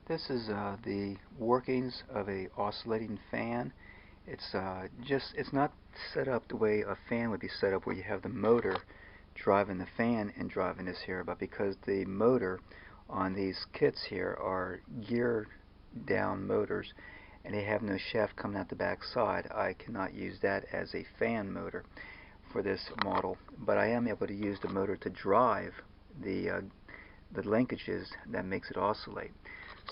This is the workings of a oscillating fan. It's not set up the way a fan would be set up, where you have the motor driving the fan and driving this here, but because the motor on these kits here are gear down motors and they have no shaft coming out the back side, I cannot use that as a fan motor for this model, but I am able to use the motor to drive the linkages that makes it oscillate.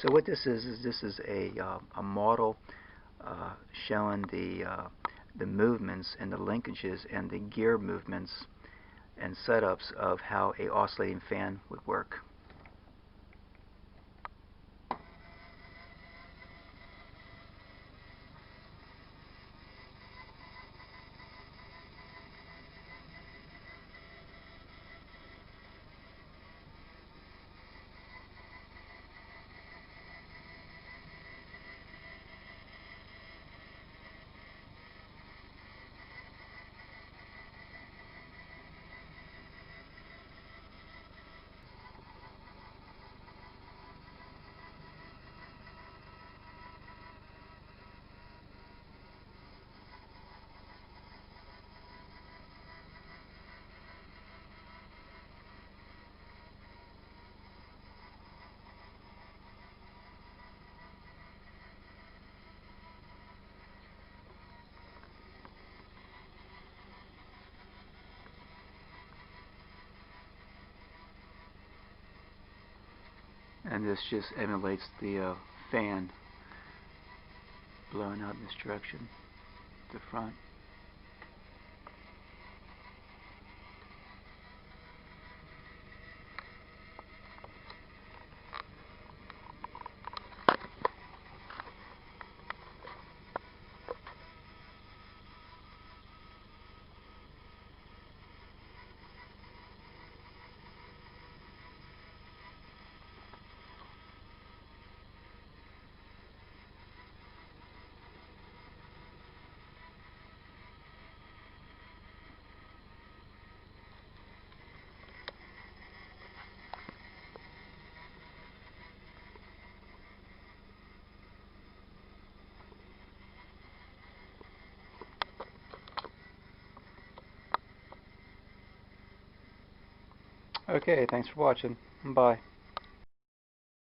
So what this is this is a model showing the movements and the linkages and the gear movements and setups of how a oscillating fan would work. And this just emulates the fan blowing out in this direction, the front. Okay, thanks for watching. Bye.